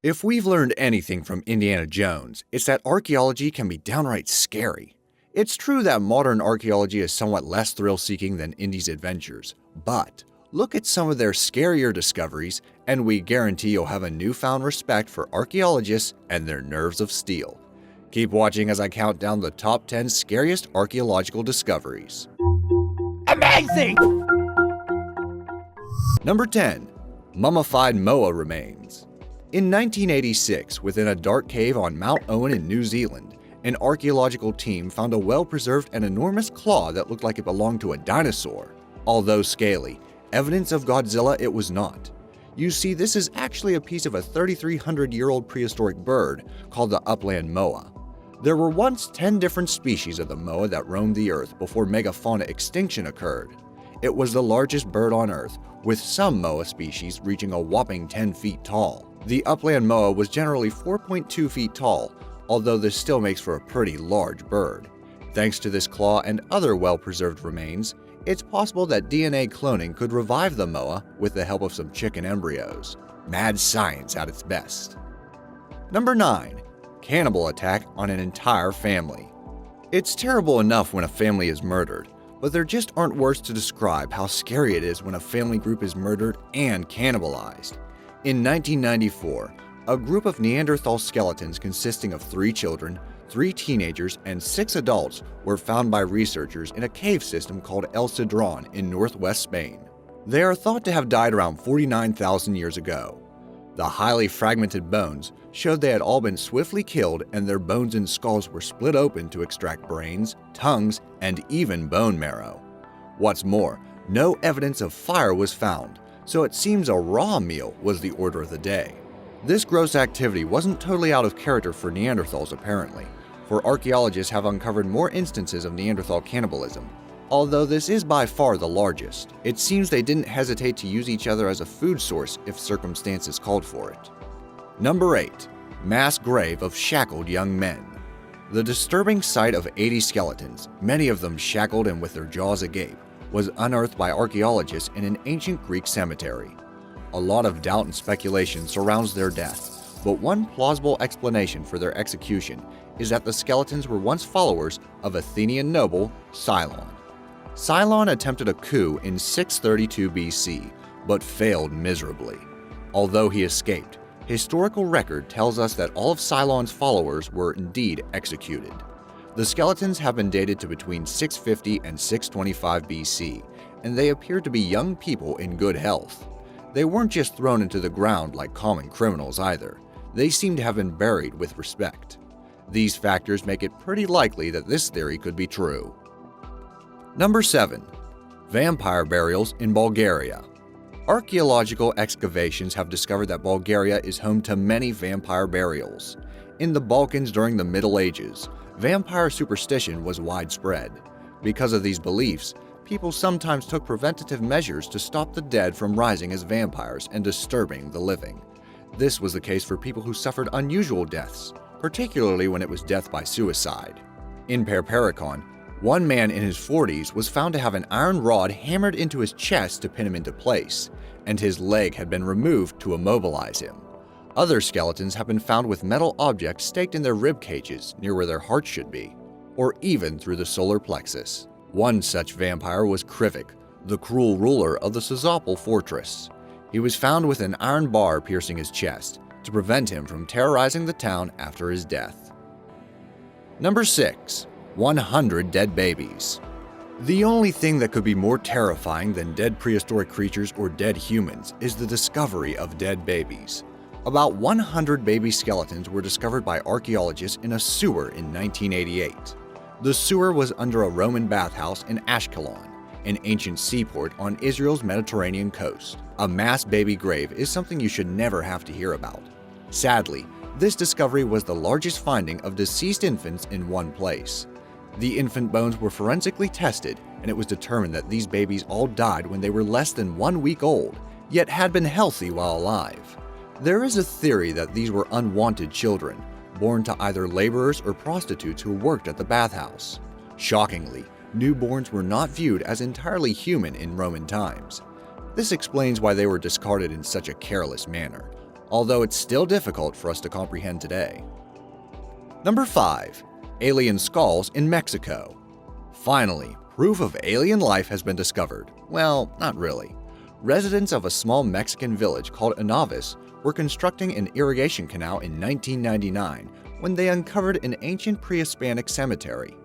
If we've learned anything from Indiana Jones, it's that archaeology can be downright scary. It's true that modern archaeology is somewhat less thrill-seeking than Indy's adventures, but look at some of their scarier discoveries, and we guarantee you'll have a newfound respect for archaeologists and their nerves of steel. Keep watching as I count down the top 10 scariest archaeological discoveries. Amazing! Number 10. Mummified Moa Remains. In 1986, within a dark cave on Mount Owen in New Zealand, an archaeological team found a well-preserved and enormous claw that looked like it belonged to a dinosaur. Although scaly, evidence of Godzilla it was not. You see, this is actually a piece of a 3,300-year-old prehistoric bird called the upland moa. There were once 10 different species of the moa that roamed the earth before megafauna extinction occurred. It was the largest bird on earth, with some moa species reaching a whopping 10 feet tall. The upland moa was generally 4.2 feet tall, although this still makes for a pretty large bird. Thanks to this claw and other well-preserved remains, it's possible that DNA cloning could revive the moa with the help of some chicken embryos. Mad science at its best. Number 9. Cannibal attack on an entire family. It's terrible enough when a family is murdered, but there just aren't words to describe how scary it is when a family group is murdered and cannibalized. In 1994, a group of Neanderthal skeletons consisting of 3 children, 3 teenagers, and 6 adults were found by researchers in a cave system called El Cedrón in northwest Spain. They are thought to have died around 49,000 years ago. The highly fragmented bones showed they had all been swiftly killed, and their bones and skulls were split open to extract brains, tongues, and even bone marrow. What's more, no evidence of fire was found, so it seems a raw meal was the order of the day. This gross activity wasn't totally out of character for Neanderthals apparently, for archaeologists have uncovered more instances of Neanderthal cannibalism. Although this is by far the largest, it seems they didn't hesitate to use each other as a food source if circumstances called for it. Number 8. Mass grave of shackled young men. The disturbing sight of 80 skeletons, many of them shackled and with their jaws agape, was unearthed by archaeologists in an ancient Greek cemetery. A lot of doubt and speculation surrounds their death, but one plausible explanation for their execution is that the skeletons were once followers of Athenian noble Cylon. Cylon attempted a coup in 632 BC, but failed miserably. Although he escaped, historical record tells us that all of Cylon's followers were indeed executed. The skeletons have been dated to between 650 and 625 BC, and they appear to be young people in good health. They weren't just thrown into the ground like common criminals either. They seem to have been buried with respect. These factors make it pretty likely that this theory could be true. Number 7. Vampire burials in Bulgaria. Archaeological excavations have discovered that Bulgaria is home to many vampire burials. In the Balkans during the Middle Ages, vampire superstition was widespread. Because of these beliefs, people sometimes took preventative measures to stop the dead from rising as vampires and disturbing the living. This was the case for people who suffered unusual deaths, particularly when it was death by suicide. In Perperikon, one man in his 40s was found to have an iron rod hammered into his chest to pin him into place, and his leg had been removed to immobilize him. Other skeletons have been found with metal objects staked in their rib cages near where their hearts should be, or even through the solar plexus. One such vampire was Krivik, the cruel ruler of the Sozopol fortress. He was found with an iron bar piercing his chest to prevent him from terrorizing the town after his death. Number 6. 100 dead babies. The only thing that could be more terrifying than dead prehistoric creatures or dead humans is the discovery of dead babies. About 100 baby skeletons were discovered by archaeologists in a sewer in 1988. The sewer was under a Roman bathhouse in Ashkelon, an ancient seaport on Israel's Mediterranean coast. A mass baby grave is something you should never have to hear about. Sadly, this discovery was the largest finding of deceased infants in one place. The infant bones were forensically tested, and it was determined that these babies all died when they were less than 1 week old, yet had been healthy while alive. There is a theory that these were unwanted children, born to either laborers or prostitutes who worked at the bathhouse. Shockingly, newborns were not viewed as entirely human in Roman times. This explains why they were discarded in such a careless manner. although it's still difficult for us to comprehend today. Number 5. Alien skulls in Mexico. Finally, proof of alien life has been discovered. Well, not really. Residents of a small Mexican village called Anavis were constructing an irrigation canal in 1999 when they uncovered an ancient pre-Hispanic cemetery.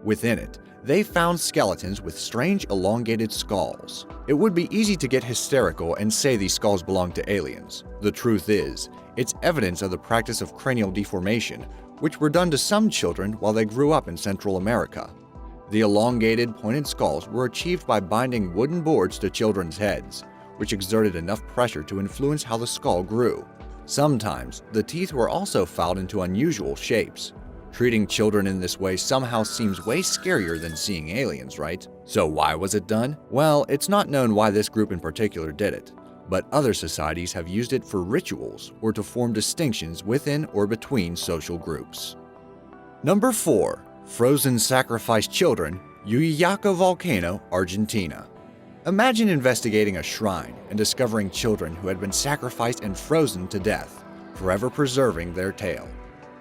Within it, they found skeletons with strange elongated skulls. It would be easy to get hysterical and say these skulls belong to aliens. The truth is, it's evidence of the practice of cranial deformation, which were done to some children while they grew up in Central America. The elongated, pointed skulls were achieved by binding wooden boards to children's heads, which exerted enough pressure to influence how the skull grew. Sometimes, the teeth were also filed into unusual shapes. Treating children in this way somehow seems way scarier than seeing aliens, right? So why was it done? Well, it's not known why this group in particular did it, but other societies have used it for rituals or to form distinctions within or between social groups. Number 4. Frozen sacrifice children, Huillaco Volcano, Argentina. Imagine investigating a shrine and discovering children who had been sacrificed and frozen to death, forever preserving their tale.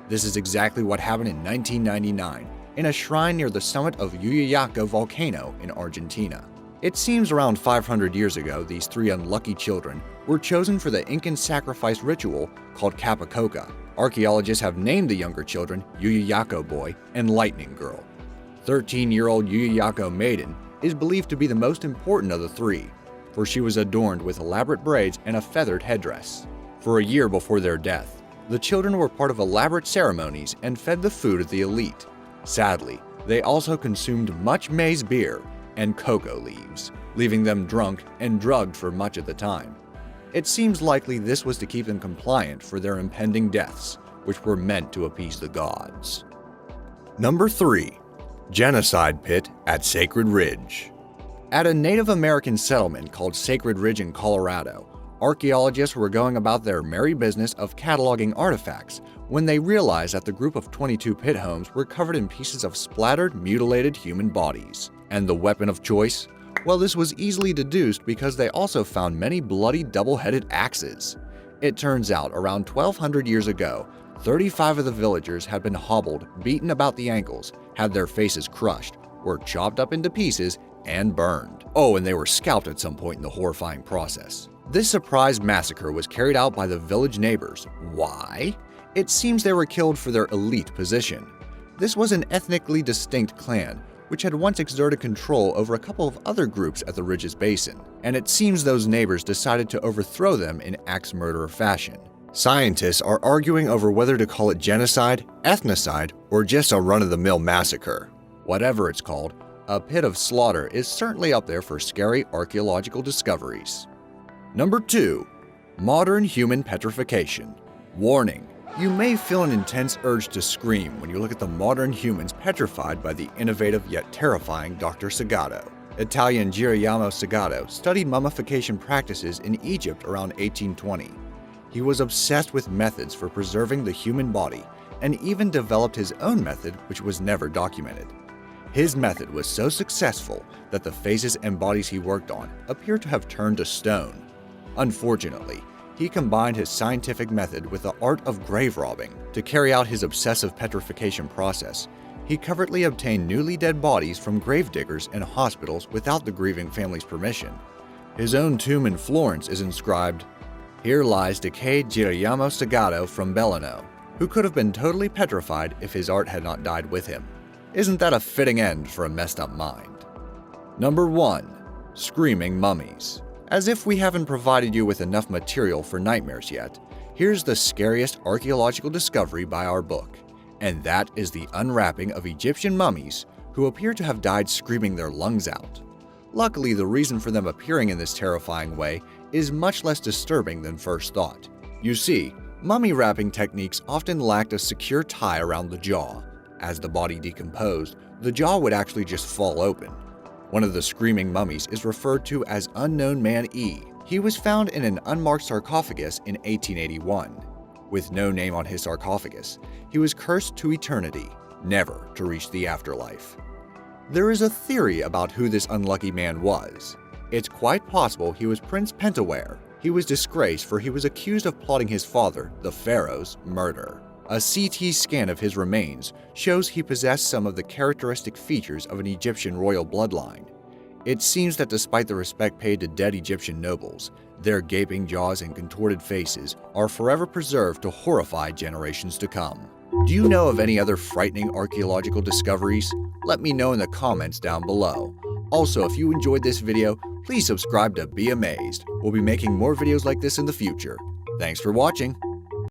This is exactly what happened in 1999 in a shrine near the summit of Huillaco Volcano in Argentina. It seems around 500 years ago, these 3 unlucky children were chosen for the Incan sacrifice ritual called Capacoca. Archaeologists have named the younger children Huillaco Boy and Lightning Girl. 13-year-old Huillaco Maiden is believed to be the most important of the 3, for she was adorned with elaborate braids and a feathered headdress. For a year before their death, the children were part of elaborate ceremonies and fed the food of the elite. Sadly, they also consumed much maize beer and cocoa leaves, leaving them drunk and drugged for much of the time. It seems likely this was to keep them compliant for their impending deaths, which were meant to appease the gods. Number 3. Genocide Pit at Sacred Ridge. At a Native American settlement called Sacred Ridge in Colorado, archaeologists were going about their merry business of cataloging artifacts when they realized that the group of 22 pit homes were covered in pieces of splattered, mutilated human bodies. And the weapon of choice? Well, this was easily deduced because they also found many bloody double-headed axes. It turns out around 1200 years ago, 35 of the villagers had been hobbled, beaten about the ankles, had their faces crushed, were chopped up into pieces, and burned. Oh, and they were scalped at some point in the horrifying process. This surprise massacre was carried out by the village neighbors. Why? It seems they were killed for their elite position. This was an ethnically distinct clan, which had once exerted control over a couple of other groups at the ridge's basin, and it seems those neighbors decided to overthrow them in axe murderer fashion. Scientists are arguing over whether to call it genocide, ethnocide, or just a run-of-the-mill massacre. Whatever it's called, a pit of slaughter is certainly up there for scary archaeological discoveries. Number 2. Modern human petrification. Warning: you may feel an intense urge to scream when you look at the modern humans petrified by the innovative yet terrifying Dr. Sagato. Italian Girolamo Sagato studied mummification practices in Egypt around 1820. He was obsessed with methods for preserving the human body and even developed his own method, which was never documented. His method was so successful that the faces and bodies he worked on appear to have turned to stone. Unfortunately, he combined his scientific method with the art of grave robbing. To carry out his obsessive petrification process, he covertly obtained newly dead bodies from gravediggers and hospitals without the grieving family's permission. His own tomb in Florence is inscribed, "Here lies decayed Girolamo Sagato from Belluno, who could have been totally petrified if his art had not died with him." Isn't that a fitting end for a messed up mind? Number 1. Screaming mummies. As if we haven't provided you with enough material for nightmares yet, here's the scariest archaeological discovery by our book, and that is the unwrapping of Egyptian mummies who appear to have died screaming their lungs out. Luckily, the reason for them appearing in this terrifying way is much less disturbing than first thought. You see, mummy wrapping techniques often lacked a secure tie around the jaw. As the body decomposed, the jaw would actually just fall open. One of the screaming mummies is referred to as Unknown Man E. He was found in an unmarked sarcophagus in 1881. With no name on his sarcophagus, he was cursed to eternity, never to reach the afterlife. There is a theory about who this unlucky man was. It's quite possible he was Prince Pentawere, He was disgraced for he was accused of plotting his father, the pharaoh's, murder. A CT scan of his remains shows he possessed some of the characteristic features of an Egyptian royal bloodline. It seems that despite the respect paid to dead Egyptian nobles, their gaping jaws and contorted faces are forever preserved to horrify generations to come. Do you know of any other frightening archaeological discoveries? Let me know in the comments down below. Also, if you enjoyed this video, please subscribe to Be Amazed. We'll be making more videos like this in the future. Thanks for watching.